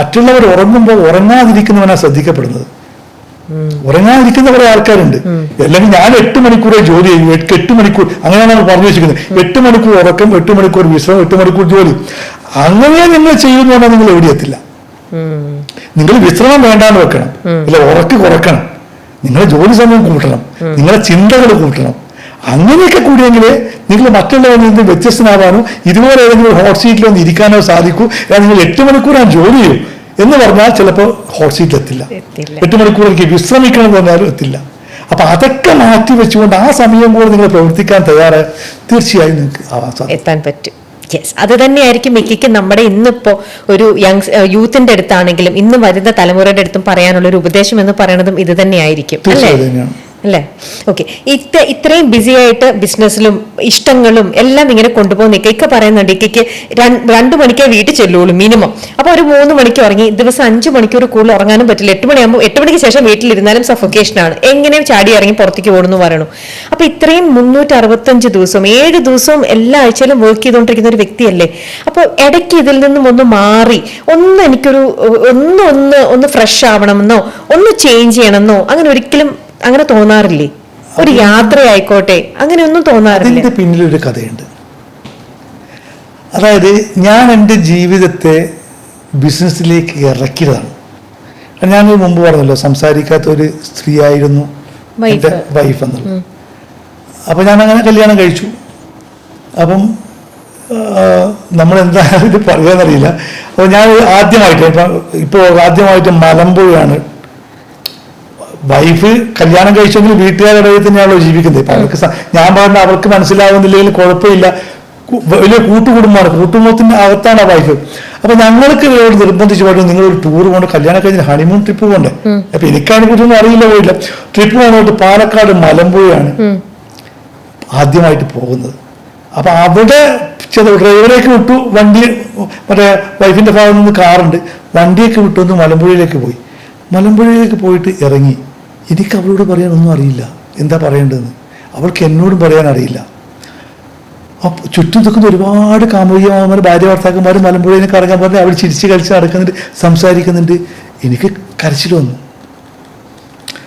മറ്റുള്ളവർ ഉറങ്ങുമ്പോൾ ഉറങ്ങാതിരിക്കുന്നവനാണ് ശ്രദ്ധിക്കപ്പെടുന്നത്. ഉറങ്ങാതിരിക്കുന്ന കുറെ ആൾക്കാരുണ്ട്. അല്ലെങ്കിൽ ഞാൻ 8 മണിക്കൂറേ ജോലി ചെയ്യും, 8 മണിക്കൂർ, അങ്ങനെയാണ് പറഞ്ഞു വെച്ചിരിക്കുന്നത്. 8 മണിക്കൂർ ഉറക്കം, 8 മണിക്കൂർ വിശ്രമം, 8 മണിക്കൂർ ജോലി. അങ്ങനെ നിങ്ങൾ ചെയ്യുന്നതുകൊണ്ടാൽ നിങ്ങൾ എവിടെയെത്തില്ല. നിങ്ങൾ വിശ്രമം വേണ്ടാന്ന് വെക്കണം, ഇല്ല ഉറക്ക് കുറക്കണം, നിങ്ങളെ ജോലി സമയം കൂട്ടണം, നിങ്ങളെ ചിന്തകൾ കൂട്ടണം. അങ്ങനെയൊക്കെ കൂടിയെങ്കിൽ നിങ്ങൾ മറ്റുള്ളവരിൽ നിന്ന് വ്യത്യസ്തനാവാനോ ഇതുപോലെ ഏതെങ്കിലും ഹോട്ട് സീറ്റിൽ ഒന്ന് ഇരിക്കാനോ സാധിക്കൂ. നിങ്ങൾ 8 മണിക്കൂർ ഞാൻ ജോലി ചെയ്യും എന്ന് പറഞ്ഞാൽ ചിലപ്പോൾ ഹോട്ട് സീറ്റിൽ എത്തില്ല. 8 മണിക്കൂർ എനിക്ക് വിശ്രമിക്കണം എന്ന് പറഞ്ഞാലും എത്തില്ല. അപ്പൊ അതൊക്കെ മാറ്റി വെച്ചുകൊണ്ട് ആ സമയം കൂടെ നിങ്ങൾ പ്രവർത്തിക്കാൻ തയ്യാറായി തീർച്ചയായും നിങ്ങൾക്ക് എത്താൻ പറ്റും. യെസ്, അത് തന്നെയായിരിക്കും മിക്കയ്ക്ക് നമ്മുടെ ഇന്നിപ്പോ ഒരു യൂത്തിന്റെ അടുത്താണെങ്കിലും ഇന്ന് വരുന്ന തലമുറയുടെ അടുത്തും പറയാനുള്ള ഒരു ഉപദേശം എന്ന് പറയുന്നതും ഇത് തന്നെയായിരിക്കും അല്ലേ? ഓക്കെ, ഇത്രയും ബിസി ആയിട്ട് ബിസിനസ്സിലും ഇഷ്ടങ്ങളും എല്ലാം ഇങ്ങനെ കൊണ്ടുപോകുന്ന ഇക്ക പറയുന്നുണ്ട്, ഇക്കയ്ക്ക് 2 മണിക്കേ വീട്ടിൽ ചെല്ലുള്ളൂ മിനിമം. അപ്പൊ ഒരു 3 മണിക്ക് ഉറങ്ങി ദിവസം 5 മണിക്കൂർ കൂടുതൽ ഉറങ്ങാനും പറ്റില്ല. 8 മണിയാകുമ്പോൾ 8 മണിക്ക് ശേഷം വീട്ടിലിരുന്നാലും സഫോക്കേഷനാണ്. എങ്ങനെയും ചാടി ഇറങ്ങി പുറത്തേക്ക് ഓടുന്നു പറയണു. അപ്പൊ ഇത്രയും 365 ദിവസവും 7 ദിവസവും എല്ലാ ആഴ്ചയിലും വർക്ക് ചെയ്തുകൊണ്ടിരിക്കുന്ന ഒരു വ്യക്തിയല്ലേ. അപ്പൊ ഇടയ്ക്ക് ഇതിൽ നിന്നും ഒന്ന് മാറി എനിക്കൊരു ഒന്ന് ഫ്രഷ് ആവണമെന്നോ ഒന്ന് ചേഞ്ച് ചെയ്യണമെന്നോ അങ്ങനെ തോന്നാറില്ലേ? ഒരു യാത്രയായിക്കോട്ടെ, അങ്ങനെയൊന്നും തോന്നാറില്ല. അതിന്റെ പിന്നിലൊരു കഥയുണ്ട്. അതായത് ഞാൻ എൻ്റെ ജീവിതത്തെ ബിസിനസ്സിലേക്ക് ഇറക്കിയതാണ്. ഞാൻ മുമ്പ് പറഞ്ഞല്ലോ, സംസാരിക്കാത്ത ഒരു സ്ത്രീ ആയിരുന്നു എൻ്റെ വൈഫ് എന്നുള്ളത്. അപ്പം ഞാൻ അങ്ങനെ കല്യാണം കഴിച്ചു. അപ്പം നമ്മളെന്താ ഇത് പറയാന്നറിയില്ല. അപ്പോൾ ഞാൻ ആദ്യമായിട്ട് മലമ്പുഴയാണ്. വൈഫ് കല്യാണം കഴിച്ചെങ്കിൽ വീട്ടുകാരുടെ തന്നെയാണല്ലോ ജീവിക്കുന്നത്. ഇപ്പൊ അവർക്ക് ഞാൻ പറഞ്ഞ അവർക്ക് മനസ്സിലാവുന്നില്ലെങ്കിൽ കുഴപ്പമില്ല, വലിയ കൂട്ടുകുടുംബമാണ്, കൂട്ടുകുടുംബത്തിന്റെ അകത്താണ് ആ വൈഫ്. അപ്പൊ ഞങ്ങൾക്ക് നിർബന്ധിച്ച് പറഞ്ഞു, നിങ്ങളൊരു ടൂർ കൊണ്ട് കല്യാണം കഴിഞ്ഞ ഹണിമൂൺ ട്രിപ്പ് പോകണ്ടേ. അപ്പൊ എനിക്കതിനെ കുറിച്ചൊന്നും അറിയില്ല, പോയില്ല. ട്രിപ്പ് പോകുന്നോട്ട് പാലക്കാട് മലമ്പുഴയാണ് ആദ്യമായിട്ട് പോകുന്നത്. അപ്പൊ അവിടെ ഡ്രൈവറേക്ക് വിട്ടു, വണ്ടി മറ്റേ വൈഫിന്റെ ഭാഗത്ത് നിന്ന് കാറുണ്ട്, വണ്ടിയൊക്കെ വിട്ടു ഒന്ന് മലമ്പുഴയിലേക്ക് പോയി. മലമ്പുഴയിലേക്ക് പോയിട്ട് ഇറങ്ങി. എനിക്ക് അവളോട് പറയാനൊന്നും അറിയില്ല, എന്താ പറയേണ്ടതെന്ന്. അവൾക്ക് എന്നോടും പറയാൻ അറിയില്ല. അപ്പോൾ ചുറ്റും നിൽക്കുന്ന ഒരുപാട് കാമുകിമാർ, ഭാര്യ ഭർത്താക്കന്മാർ മലമ്പുഴയിൽ കറങ്ങാൻ പറഞ്ഞ് അവൾ ചിരിച്ച് കളിച്ച് നടക്കുന്നുണ്ട്, സംസാരിക്കുന്നുണ്ട്. എനിക്ക് കരച്ചിൽ വന്നു.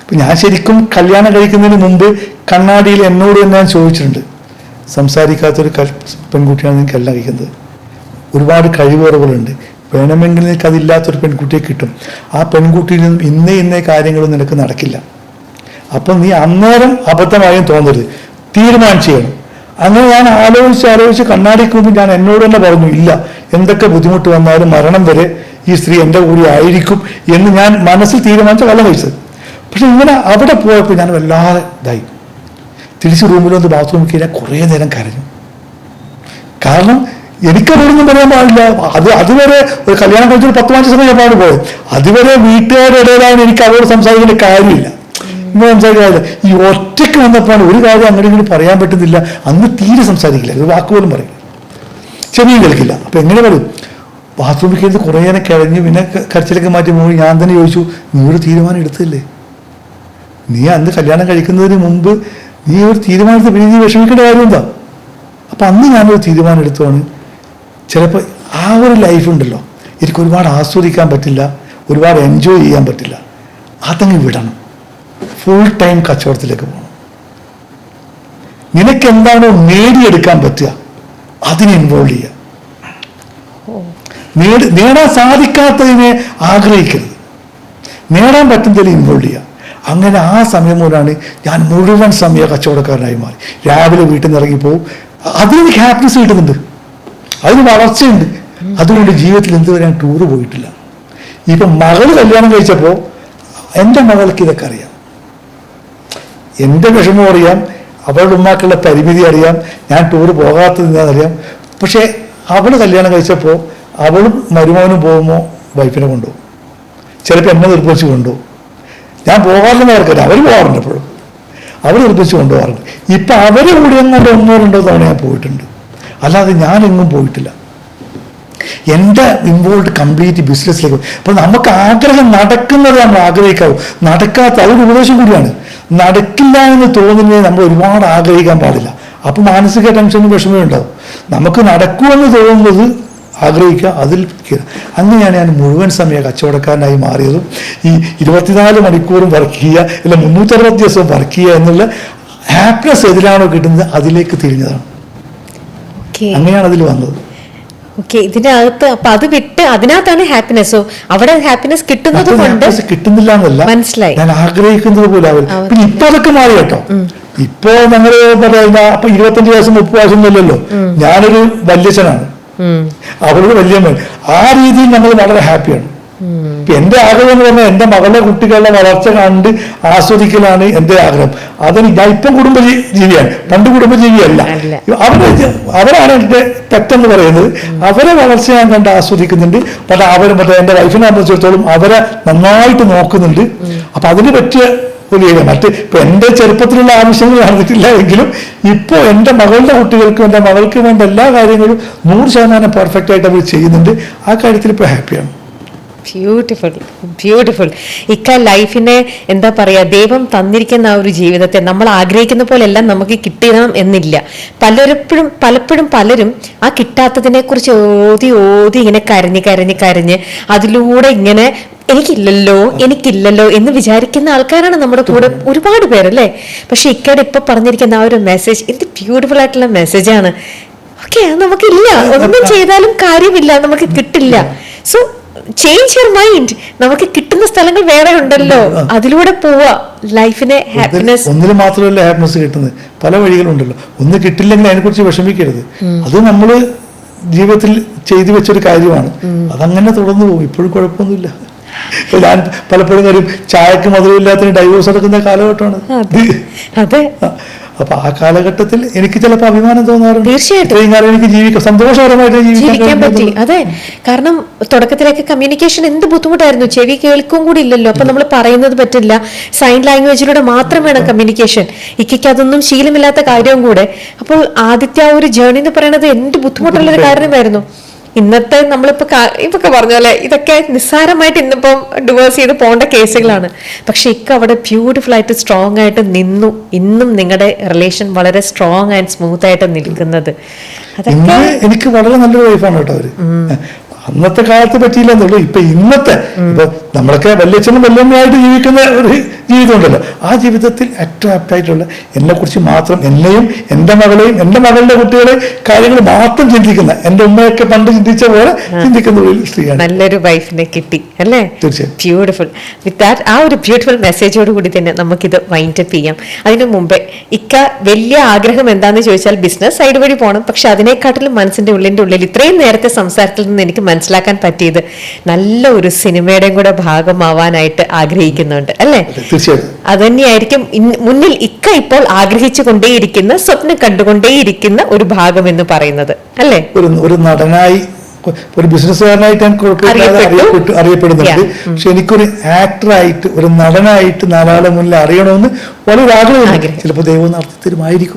ഇപ്പം ഞാൻ ശരിക്കും കല്യാണം കഴിക്കുന്നതിന് മുമ്പ് കണ്ണാടിയിൽ എന്നോട് തന്നെ ഞാൻ ചോദിച്ചിട്ടുണ്ട്, സംസാരിക്കാത്തൊരു പെൺകുട്ടിയാണ് എനിക്ക് കല്യാണം കഴിക്കുന്നത്, ഒരുപാട് കഴിവുറവുകളുണ്ട്, വേണമെങ്കിൽ നിനക്ക് അതില്ലാത്തൊരു പെൺകുട്ടിയെ കിട്ടും, ആ പെൺകുട്ടിയിൽ നിന്നും ഇന്നേ കാര്യങ്ങളും നിനക്ക് നടക്കില്ല. അപ്പം നീ അന്നേരം അബദ്ധമായും തോന്നരുത്, തീരുമാനം ചെയ്യണം. അങ്ങനെ ഞാൻ ആലോചിച്ച് കണ്ണാടിക്ക് മുമ്പ് ഞാൻ എന്നോട് തന്നെ പറഞ്ഞു, ഇല്ല, എന്തൊക്കെ ബുദ്ധിമുട്ട് വന്നാലും മരണം വരെ ഈ സ്ത്രീ എൻ്റെ കൂടി ആയിരിക്കും എന്ന് ഞാൻ മനസ്സിൽ തീരുമാനിച്ച കല്യാണം കഴിച്ചത്. പക്ഷെ ഇങ്ങനെ അവിടെ പോയപ്പോൾ ഞാൻ വല്ലാതെ ഇതായി. തിരിച്ച് റൂമിലൊന്ന് ബാത്റൂമിൽ കഴിഞ്ഞാൽ കുറേ നേരം കരഞ്ഞു. കാരണം എനിക്കതൊന്നും പറയാൻ പാടില്ല. അതുവരെ ഒരു കല്യാണം കഴിച്ചൊരു 10 സമയം ഞാൻ പാട് പോയത്. അതുവരെ വീട്ടുകാരുടെ ഇടയിലാണ് എനിക്ക് അവരോട് സംസാരിക്കേണ്ട കാര്യമില്ല, ഇന്ന് സംസാരിക്കാറില്ല. ഈ ഒറ്റയ്ക്ക് വന്നപ്പോഴാണ് ഒരു കാര്യം അങ്ങനെ ഇങ്ങനെ പറയാൻ പറ്റുന്നില്ല. അന്ന് തീരെ സംസാരിക്കില്ല, ഒരു വാക്കുപോലും പറയില്ല, ചെവിയും കേൾക്കില്ല. അപ്പൊ എങ്ങനെ പറയും? ബാത്റൂമിൽ കയറി കുറേ നേരം കഴിഞ്ഞു. പിന്നെ കരച്ചിലൊക്കെ മാറ്റി പോയി. ഞാൻ തന്നെ ചോദിച്ചു, നീ ഒരു തീരുമാനം എടുത്തില്ലേ? നീ അന്ന് കല്യാണം കഴിക്കുന്നതിന് മുമ്പ് നീ ഒരു തീരുമാനത്തിൽ പിന്നെ നീ വിഷമിക്കേണ്ട കാര്യം എന്താ? അപ്പൊ അന്ന് ഞാനൊരു തീരുമാനം എടുത്തതാണ്, ചിലപ്പോൾ ആ ഒരു ലൈഫ് ഉണ്ടല്ലോ, എനിക്ക് ഒരുപാട് ആസ്വദിക്കാൻ പറ്റില്ല, ഒരുപാട് എൻജോയ് ചെയ്യാൻ പറ്റില്ല, അതങ്ങ് വിടണം, ഫുൾ ടൈം കച്ചവടത്തിലേക്ക് പോകണം. നിനക്ക് എന്താണോ നേടിയെടുക്കാൻ പറ്റുക അതിനെ ഇൻവോൾവ് ചെയ്യുക. നേടാൻ സാധിക്കാത്തതിനെ ആഗ്രഹിക്കരുത്, നേടാൻ പറ്റുന്നതിൽ ഇൻവോൾവ് ചെയ്യുക. അങ്ങനെ ആ സമയം മൂലമാണ് ഞാൻ മുഴുവൻ സമയ കച്ചവടക്കാരനായി മാറി. രാവിലെ വീട്ടിൽ നിന്ന് ഇറങ്ങിപ്പോവും, അതിനെനിക്ക് ഹാപ്പിനെസ് കിട്ടുന്നുണ്ട്, അതിന് വളർച്ചയുണ്ട്. അതുകൊണ്ട് ജീവിതത്തിൽ എന്തുവരെ ഞാൻ ടൂറ് പോയിട്ടില്ല. ഇപ്പം മകൾ കല്യാണം കഴിച്ചപ്പോൾ എൻ്റെ മകൾക്ക് ഇതൊക്കെ അറിയാം, എൻ്റെ വിഷമം അറിയാം, അവളുടെ ഉമ്മാക്കുള്ള പരിമിതി അറിയാം, ഞാൻ ടൂറ് പോകാത്തത് എന്താണെന്നറിയാം. പക്ഷേ അവൾ കല്യാണം കഴിച്ചപ്പോൾ അവളും മരുമോനും പോകുമ്പോൾ വൈഫിനെ കൊണ്ടുപോകും, ചിലപ്പോൾ എന്നെ നിർബന്ധിച്ച് കൊണ്ടുപോകും. ഞാൻ പോകാറില്ലെന്ന് അവർക്കറിയാം, അവർ പോകാറുണ്ട്, എപ്പോഴും അവർ നിർബന്ധിച്ച് കൊണ്ടുപോകാറുണ്ട്. ഇപ്പം അവരെ കൂടി എങ്ങോട്ട് 1-2 തവണ ഞാൻ പോയിട്ടുണ്ട്, അല്ലാതെ ഞാനെങ്ങും പോയിട്ടില്ല. എൻ്റെ ഇൻവോൾവ് കംപ്ലീറ്റ് ബിസിനസ്സിലേക്ക്. അപ്പോൾ നമുക്ക് ആഗ്രഹം നടക്കുന്നത് നമ്മൾ ആഗ്രഹിക്കാവൂ, നടക്കാത്ത അതൊരു ഉപദേശം കൂടിയാണ്. നടക്കില്ല എന്ന് തോന്നുന്നത് നമ്മൾ ഒരുപാട് ആഗ്രഹിക്കാൻ പാടില്ല. അപ്പം മാനസിക ടെൻഷനും വിഷമവും ഉണ്ടാവും. നമുക്ക് നടക്കുമെന്ന് തോന്നുന്നത് ആഗ്രഹിക്കുക, അതിൽ അങ്ങനെയാണ് ഞാൻ മുഴുവൻ സമയ കച്ചവടക്കാരനായി മാറിയതും ഈ 24 മണിക്കൂറും വർക്ക് ചെയ്യുക, അല്ല 360 ദിവസവും വർക്ക് ചെയ്യുക എന്നുള്ള ഹാപ്പിനെസ് എതിലാണോ കിട്ടുന്നത് അതിലേക്ക് തിരിഞ്ഞതാണ്. അങ്ങനെയാണ് അതിൽ വന്നത്. ഓക്കെ, ഇതിനകത്ത് അപ്പൊ അത് വിട്ട് അതിനകത്താണ് ഹാപ്പിനെസ്സോ അവിടെ ഹാപ്പിനെസ് കിട്ടുന്നത് കൊണ്ട് കിട്ടുന്നില്ല എന്നല്ല, മനസ്സിലായി, ഞാൻ ആഗ്രഹിക്കുന്നത് പോലെ ആവില്ല. പിന്നെ ഇപ്പൊ അതൊക്കെ മാറി കേട്ടോ. ഇപ്പോ ഞങ്ങള് പറയുന്ന അപ്പൊ 25 വയസ്സും 30 വയസ്സും ഒന്നുമല്ലല്ലോ. ഞാനൊരു വല്യച്ഛനാണ്, അവരുടെ വല്യമ്മ. ആ രീതിയിൽ നമ്മൾ വളരെ ഹാപ്പിയാണ്. എന്റെ ആഗ്രഹം എന്ന് പറഞ്ഞാൽ എന്റെ മകളുടെ കുട്ടികളുടെ വളർച്ച കണ്ട് ആസ്വദിക്കലാണ് എന്റെ ആഗ്രഹം. അതിന് ഞാൻ ഇപ്പം കുടുംബജീവിയാണ്, പണ്ട് കുടുംബജീവിയല്ല. അവരാണ് എന്റെ തെറ്റെന്ന് പറയുന്നത്. അവരെ വളർച്ച ഞാൻ കണ്ട് ആസ്വദിക്കുന്നുണ്ട്. പക്ഷെ മറ്റേ എന്റെ വൈഫിനെ സംബന്ധിച്ചിടത്തോളം അവരെ നന്നായിട്ട് നോക്കുന്നുണ്ട്. അപ്പൊ അതിന് പറ്റിയ ഒരു ഏരിയ. ഇപ്പൊ എന്റെ ചെറുപ്പത്തിലുള്ള ആവശ്യങ്ങൾ നടന്നിട്ടില്ല എങ്കിലും ഇപ്പൊ എന്റെ മകളുടെ കുട്ടികൾക്കും എന്റെ മകൾക്ക് വേണ്ട എല്ലാ കാര്യങ്ങളും 100% പെർഫെക്റ്റ് ആയിട്ട് അവർ ചെയ്യുന്നുണ്ട്. ആ കാര്യത്തിൽ ഇപ്പൊ ഹാപ്പിയാണ്. Beautiful, beautiful. ഇക്ക ലൈഫിനെ എന്താ പറയാ, ദൈവം തന്നിരിക്കുന്ന ആ ഒരു ജീവിതത്തെ നമ്മൾ ആഗ്രഹിക്കുന്ന പോലെ എല്ലാം നമുക്ക് കിട്ടണം എന്നില്ല. പലപ്പോഴും പലരും ആ കിട്ടാത്തതിനെ കുറിച്ച് ഓതി ഇങ്ങനെ കരഞ്ഞ് അതിലൂടെ ഇങ്ങനെ എനിക്കില്ലല്ലോ എന്ന് വിചാരിക്കുന്ന ആൾക്കാരാണ് നമ്മുടെ കൂടെ ഒരുപാട് പേരല്ലേ. പക്ഷെ ഇക്കയുടെ ഇപ്പൊ പറഞ്ഞിരിക്കുന്ന ആ ഒരു മെസ്സേജ് എന്ത് ബ്യൂട്ടിഫുൾ ആയിട്ടുള്ള മെസ്സേജാണ്. ഓക്കെ, നമുക്കില്ല, ഒന്നും ചെയ്താലും കാര്യമില്ല, നമുക്ക് കിട്ടില്ല. So change your mind. നമുക്ക് കിട്ടുന്ന സ്ഥലങ്ങൾ വേറെ ഉണ്ടല്ലോ, അതിലൂടെ പോവാ. ലൈഫിനെ ഹാപ്പിനെസ് ഒന്നിൽ മാത്രമല്ല ഹാപ്പിനെസ് കിട്ടുന്നത്, പല വഴികളുണ്ടല്ലോ. ഒന്ന് കിട്ടില്ലെങ്കിൽ അതിനെ കുറിച്ച് വിഷമിക്കരുത്. അത് നമ്മള് ജീവിതത്തിൽ ചെയ്തു വെച്ചൊരു കാര്യമാണ്, അതങ്ങനെ തുടർന്നു പോകും. ഇപ്പോഴും കുഴപ്പമൊന്നുമില്ല. ഞാൻ പലപ്പോഴും കാര്യം ചായക്ക് മധുരമില്ലാത്തതിന് ഡൈവോഴ്സ് എടുക്കുന്ന കാലഘട്ടമാണ്. അതെ. അപ്പൊ ആ കാലഘട്ടത്തിൽ എനിക്ക് ചിലപ്പോൾ അഭിമാനം തോന്നാറുണ്ട്. തീർച്ചയായിട്ടും എനിക്ക് ജീവിക്കാം, സന്തോഷകരമായിട്ട് ജീവിക്കാൻ പറ്റി. അതെ, കാരണം തുടക്കത്തിലേക്ക് കമ്മ്യൂണിക്കേഷൻ എന്ത് ബുദ്ധിമുട്ടായിരുന്നു. ചെവി കേൾക്കും കൂടി ഇല്ലല്ലോ. അപ്പൊ നമ്മൾ പറയുന്നത് പറ്റില്ല, സൈൻ ലാംഗ്വേജിലൂടെ മാത്രം വേണം കമ്മ്യൂണിക്കേഷൻ. ഇക്കയ്ക്ക് അതൊന്നും ശീലമില്ലാത്ത കാര്യവും കൂടെ. അപ്പോൾ ആദ്യത്തെ ആ ഒരു ജേർണി എന്ന് പറയുന്നത് എന്ത് ബുദ്ധിമുട്ടുള്ളൊരു കാര്യമായിരുന്നു. ഇന്നത്തെ ഇപ്പൊക്കെ പറഞ്ഞ പോലെ ഇതൊക്കെ നിസ്സാരമായിട്ട് ഇന്നിപ്പം ഡിവോഴ്സ് ചെയ്ത് പോകേണ്ട കേസുകളാണ്. പക്ഷെ ഇക്ക അവിടെ ബ്യൂട്ടിഫുൾ ആയിട്ട് സ്ട്രോങ് ആയിട്ട് നിന്നു. ഇന്നും നിങ്ങളുടെ റിലേഷൻ വളരെ സ്ട്രോങ് ആൻഡ് സ്മൂത്ത് ആയിട്ട് നിൽക്കുന്നത് അതൊക്കെ എനിക്ക് വളരെ നല്ലൊരു വൈഫാണ് കേട്ടോ അവര്. അന്നത്തെ കാലത്ത് പറ്റിയില്ല എന്നുള്ളൂ. ഇപ്പൊ ഇന്നത്തെ ഇപ്പൊ നമ്മളൊക്കെ വല്യച്ഛനും വല്യമ്മയായിട്ട് ജീവിക്കുന്ന ഒരു ജീവിതം ഉണ്ടല്ലോ, ആ ജീവിതത്തിൽ ഏറ്റവും ആപ്റ്റായിട്ടുള്ള എന്നെ കുറിച്ച് മാത്രം, എന്നെയും എന്റെ മകളെയും എന്റെ മകളുടെ കുട്ടികളെ കാര്യങ്ങൾ മാത്രം ചിന്തിക്കുന്ന, എന്റെ ഉമ്മയൊക്കെ പണ്ട് ചിന്തിച്ച പോലെ ചിന്തിക്കുന്ന ഒരു സ്ത്രീയാണ്. നല്ലൊരു വൈഫിനെ കിട്ടി അല്ലേ? തീർച്ചയായും. ബ്യൂട്ടിഫുൾ. വിത്ത് ദാറ്റ് ആ ഒരു ബ്യൂട്ടിഫുൾ മെസ്സേജോട് കൂടി തന്നെ നമുക്കിത് വൈൻഡ് അപ്പ് ചെയ്യാം. അതിനു മുമ്പേ ഇക്ക വലിയ ആഗ്രഹം എന്താന്ന് ചോദിച്ചാൽ ബിസിനസ് സൈഡ് വഴി പോകണം. പക്ഷെ അതിനെക്കാട്ടിലും മനസ്സിന്റെ ഉള്ളിൽ ഇത്രയും നേരത്തെ സംസാരത്തിൽ നിന്ന് എനിക്ക് മനസ്സിലാക്കാൻ പറ്റിയത് നല്ല ഒരു സിനിമയുടെയും കൂടെ ഭാഗമാവാനായിട്ട് ആഗ്രഹിക്കുന്നുണ്ട് അല്ലേ? അത് തന്നെയായിരിക്കും മുന്നിൽ ഇക്ക ഇപ്പോൾ ആഗ്രഹിച്ചു കൊണ്ടേയിരിക്കുന്ന, സ്വപ്നം കണ്ടുകൊണ്ടേയിരിക്കുന്ന ഒരു ഭാഗം എന്ന് പറയുന്നത് അല്ലേ? ഒരു നടനായി, ഒരു ബിസിനസ്സുകാരനായിട്ട് ഞാൻ അറിയപ്പെടുന്നുണ്ട്. പക്ഷെ എനിക്കൊരു ആക്ടറായിട്ട്, ഒരു നടനായിട്ട് നാലാളെ മുന്നിൽ അറിയണമെന്ന് വളരെ ആഗ്രഹം. ചിലപ്പോൾ ദൈവം നടത്തി തരുമായിരിക്കും.